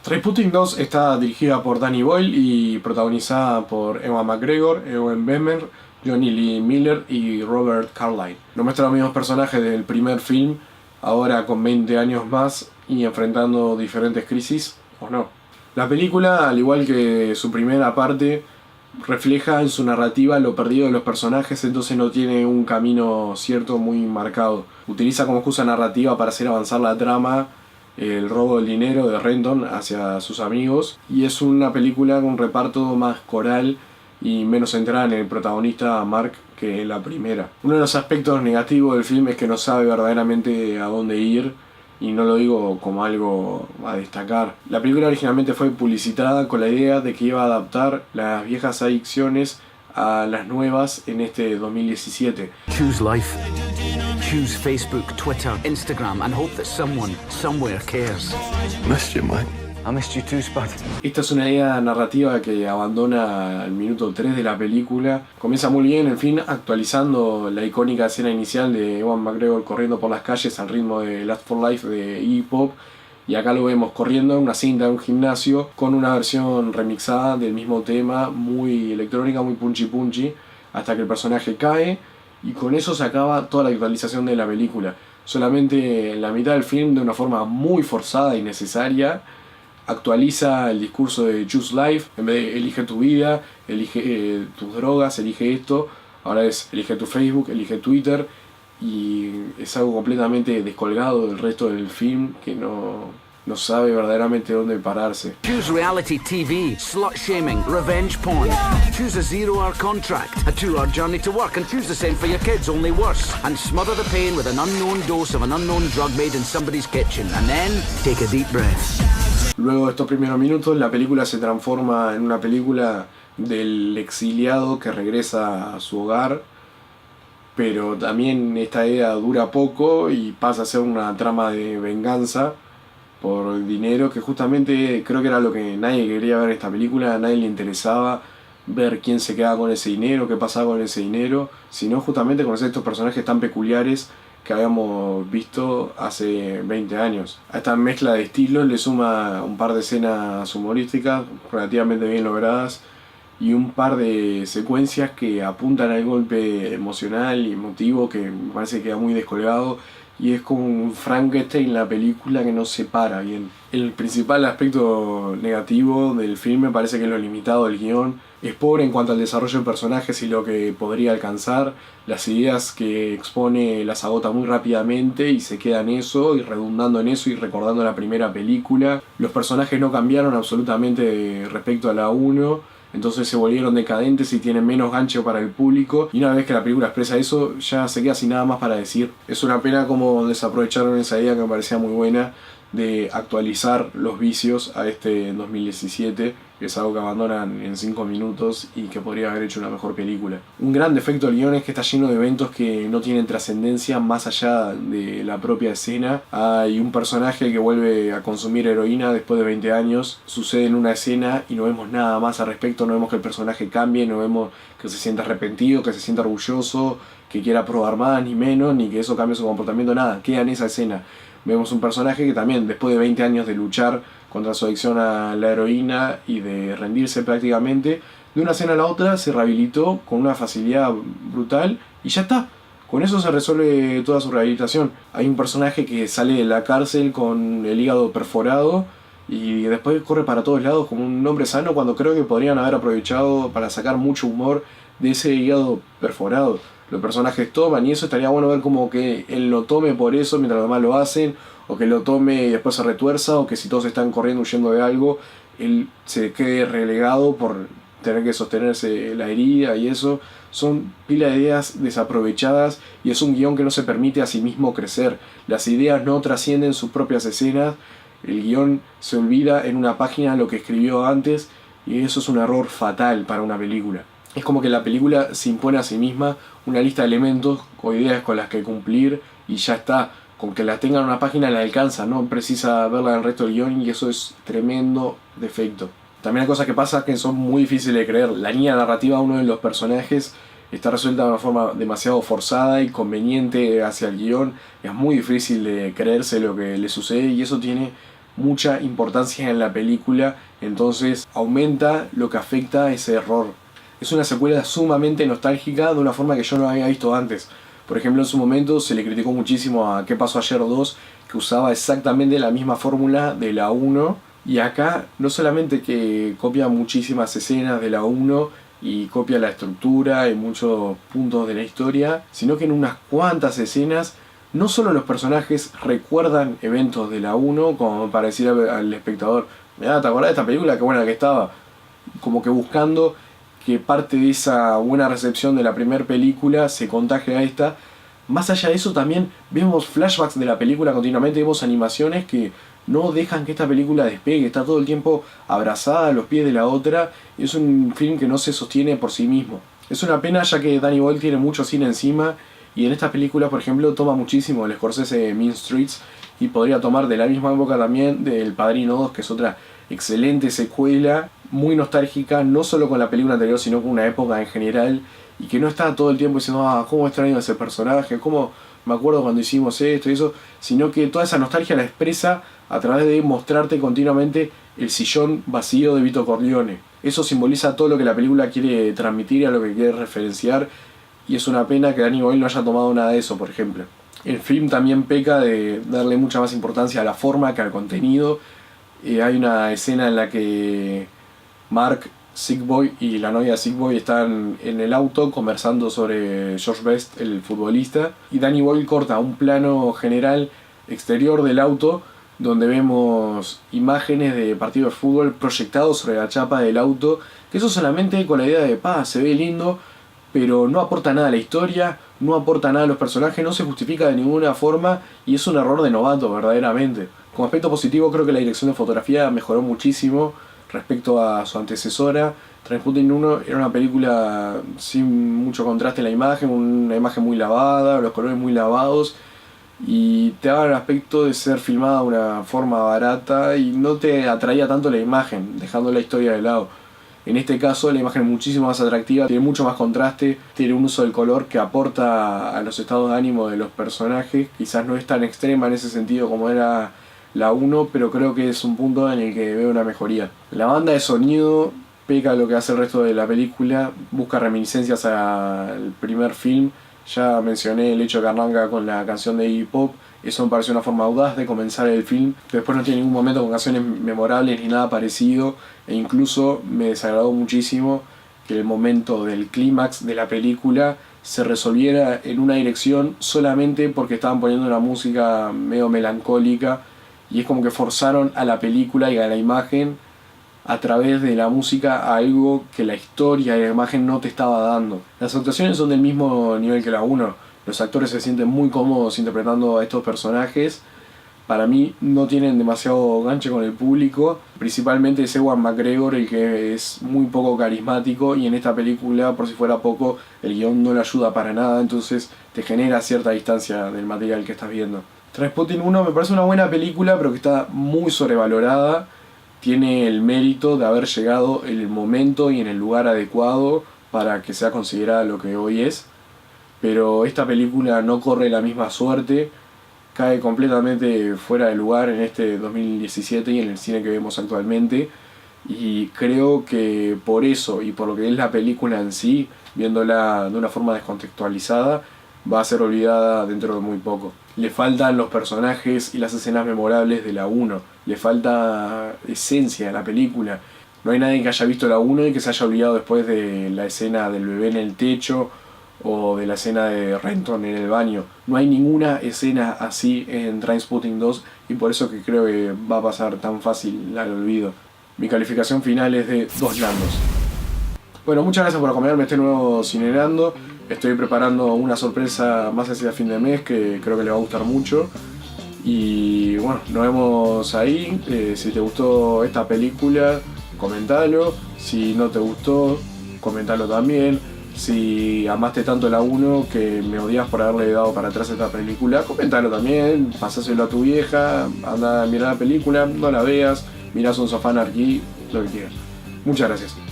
Trainspotting 2 está dirigida por Danny Boyle y protagonizada por Ewan McGregor, Ewan Bemmer, Johnny Lee Miller y Robert Carlyle. Nos muestra los mismos personajes del primer film, ahora con 20 años más y enfrentando diferentes crisis, ¿o no? La película, al igual que su primera parte, refleja en su narrativa lo perdido de los personajes, entonces no tiene un camino cierto muy marcado. Utiliza como excusa narrativa para hacer avanzar la trama el robo del dinero de Renton hacia sus amigos, y es una película con un reparto más coral y menos centrada en el protagonista Mark que en la primera. Uno de los aspectos negativos del film es que no sabe verdaderamente a dónde ir, y no lo digo como algo a destacar. La película originalmente fue publicitada con la idea de que iba a adaptar las viejas adicciones a las nuevas en este 2017. Choose life. Choose Facebook, Twitter, Instagram, and hope that someone, somewhere cares. Missed you, man. I missed you too, Spud. Esta es una idea narrativa que abandona al minuto 3 de la película. Comienza muy bien, en fin, actualizando la icónica escena inicial de Ewan McGregor corriendo por las calles al ritmo de Last for Life de Iggy Pop. Y acá lo vemos corriendo en una cinta de un gimnasio con una versión remixada del mismo tema, muy electrónica, muy punchy, hasta que el personaje cae. Y con eso se acaba toda la actualización de la película. Solamente en la mitad del film, de una forma muy forzada y necesaria, actualiza el discurso de Choose Life. En vez de elige tu vida, elige tus drogas, elige esto, ahora es elige tu Facebook, elige Twitter. Y es algo completamente descolgado del resto del film que no sabe verdaderamente dónde pararse. Choose reality TV, slut shaming, revenge porn. Choose a 0-hour contract, a 2-hour journey to work, and choose the same for your kids, only worse. And smother the pain with an unknown dose of an unknown drug made in somebody's kitchen. And then, take a deep breath. Luego de estos primeros minutos, la película se transforma en una película del exiliado que regresa a su hogar. Pero también esta idea dura poco y pasa a ser una trama de venganza por dinero, que justamente creo que era lo que nadie quería ver en esta película. A nadie le interesaba ver quién se quedaba con ese dinero, qué pasaba con ese dinero, sino justamente conocer estos personajes tan peculiares que habíamos visto hace 20 años. A esta mezcla de estilos le suma un par de escenas humorísticas relativamente bien logradas y un par de secuencias que apuntan al golpe emocional y emotivo que me parece que queda muy descolgado, y es como un Frankenstein la película que no se para bien. El principal aspecto negativo del film me parece que es lo limitado del guión. Es pobre en cuanto al desarrollo de personajes y lo que podría alcanzar. Las ideas que expone las agota muy rápidamente y se queda en eso, y redundando en eso y recordando la primera película. Los personajes no cambiaron absolutamente respecto a la 1. Entonces se volvieron decadentes y tienen menos gancho para el público. Y una vez que la película expresa eso, ya se queda sin nada más para decir. Es una pena como desaprovecharon esa idea que me parecía muy buena de actualizar los vicios a este 2017, que es algo que abandonan en 5 minutos y que podría haber hecho una mejor película. Un gran defecto del guión es que está lleno de eventos que no tienen trascendencia más allá de la propia escena. Hay un personaje que vuelve a consumir heroína después de 20 años, sucede en una escena y no vemos nada más al respecto, no vemos que el personaje cambie, no vemos que se sienta arrepentido, que se sienta orgulloso, que quiera probar más ni menos, ni que eso cambie su comportamiento, nada, queda en esa escena. Vemos un personaje que también, después de 20 años de luchar contra su adicción a la heroína y de rendirse prácticamente, de una escena a la otra se rehabilitó con una facilidad brutal y ya está. Con eso se resuelve toda su rehabilitación. Hay un personaje que sale de la cárcel con el hígado perforado y después corre para todos lados como un hombre sano, cuando creo que podrían haber aprovechado para sacar mucho humor de ese hígado perforado. Los personajes toman y eso estaría bueno ver como que él lo tome por eso mientras los demás lo hacen, o que lo tome y después se retuerza, o que si todos están corriendo huyendo de algo, él se quede relegado por tener que sostenerse la herida, y eso son pila de ideas desaprovechadas y es un guión que no se permite a sí mismo crecer. Las ideas no trascienden sus propias escenas, el guión se olvida en una página lo que escribió antes, y eso es un error fatal para una película. Es como que la película se impone a sí misma una lista de elementos o ideas con las que cumplir y ya está. Con que la tenga en una página la alcanza, no precisa verla en el resto del guión, y eso es tremendo defecto. También hay cosas que pasan que son muy difíciles de creer. La línea narrativa de uno de los personajes está resuelta de una forma demasiado forzada y conveniente hacia el guión. Es muy difícil de creerse lo que le sucede, y eso tiene mucha importancia en la película, entonces aumenta lo que afecta ese error. Es una secuela sumamente nostálgica de una forma que yo no había visto antes. Por ejemplo, en su momento se le criticó muchísimo a ¿Qué pasó ayer 2?, que usaba exactamente la misma fórmula de la 1, y acá no solamente que copia muchísimas escenas de la 1 y copia la estructura y muchos puntos de la historia, sino que en unas cuantas escenas no solo los personajes recuerdan eventos de la 1 como para decir al espectador, mirá, ¿te acordás de esta película? Qué buena que estaba. Como que buscando que parte de esa buena recepción de la primera película se contagie a esta. Más allá de eso también vemos flashbacks de la película continuamente, vemos animaciones que no dejan que esta película despegue, está todo el tiempo abrazada a los pies de la otra, y es un film que no se sostiene por sí mismo. Es una pena ya que Danny Boyle tiene mucho cine encima, y en esta película por ejemplo toma muchísimo el Scorsese de Mean Streets, y podría tomar de la misma época también del Padrino 2, que es otra excelente secuela, muy nostálgica, no solo con la película anterior, sino con una época en general, y que no está todo el tiempo diciendo, cómo extraño a ese personaje, cómo me acuerdo cuando hicimos esto y eso, sino que toda esa nostalgia la expresa a través de mostrarte continuamente el sillón vacío de Vito Corleone. Eso simboliza todo lo que la película quiere transmitir y a lo que quiere referenciar, y es una pena que Danny Boyle no haya tomado nada de eso, por ejemplo. El film también peca de darle mucha más importancia a la forma que al contenido. Hay una escena en la que Mark Sigboy y la novia de Sigboy están en el auto conversando sobre George Best, el futbolista, y Danny Boyle corta un plano general exterior del auto donde vemos imágenes de partidos de fútbol proyectados sobre la chapa del auto, que eso solamente con la idea de se ve lindo, pero no aporta nada a la historia, no aporta nada a los personajes, no se justifica de ninguna forma, y es un error de novato verdaderamente. Como aspecto positivo creo que la dirección de fotografía mejoró muchísimo respecto a su antecesora. Trainspotting 1 era una película sin mucho contraste en la imagen, una imagen muy lavada, los colores muy lavados, y te daba el aspecto de ser filmada de una forma barata y no te atraía tanto la imagen, dejando la historia de lado. En este caso la imagen es muchísimo más atractiva, tiene mucho más contraste, tiene un uso del color que aporta a los estados de ánimo de los personajes. Quizás no es tan extrema en ese sentido como era la 1, pero creo que es un punto en el que veo una mejoría. La banda de sonido peca lo que hace el resto de la película, busca reminiscencias al primer film. Ya mencioné el hecho que arranca con la canción de Iggy Pop, eso me pareció una forma audaz de comenzar el film. Después no tiene ningún momento con canciones memorables ni nada parecido, e incluso me desagradó muchísimo que el momento del clímax de la película se resolviera en una dirección solamente porque estaban poniendo una música medio melancólica, y es como que forzaron a la película y a la imagen a través de la música a algo que la historia y la imagen no te estaba dando. Las actuaciones son del mismo nivel que la 1, los actores se sienten muy cómodos interpretando a estos personajes. Para mí no tienen demasiado ganche con el público, principalmente es Ewan McGregor el que es muy poco carismático, y en esta película, por si fuera poco, el guión no le ayuda para nada, entonces te genera cierta distancia del material que estás viendo. Trainspotting 1 me parece una buena película, pero que está muy sobrevalorada. Tiene el mérito de haber llegado en el momento y en el lugar adecuado para que sea considerada lo que hoy es, pero esta película no corre la misma suerte, cae completamente fuera de lugar en este 2017 y en el cine que vemos actualmente, y creo que por eso y por lo que es la película en sí, viéndola de una forma descontextualizada, va a ser olvidada dentro de muy poco. Le faltan los personajes y las escenas memorables de la 1, le falta esencia a la película. No hay nadie que haya visto la 1 y que se haya olvidado después de la escena del bebé en el techo o de la escena de Renton en el baño. No hay ninguna escena así en Trainspotting 2, y por eso que creo que va a pasar tan fácil al olvido. Mi calificación final es de 2 landos. Bueno, muchas gracias por acompañarme este nuevo Cinerando. Estoy preparando una sorpresa más hacia fin de mes que creo que le va a gustar mucho. Y bueno, nos vemos ahí. Si te gustó esta película, comentalo. Si no te gustó, comentalo también. Si amaste tanto la 1 que me odias por haberle dado para atrás a esta película, comentalo también. Pasáselo a tu vieja, anda a mirar la película, no la veas, mirás un sofá aquí, lo que quieras. Muchas gracias.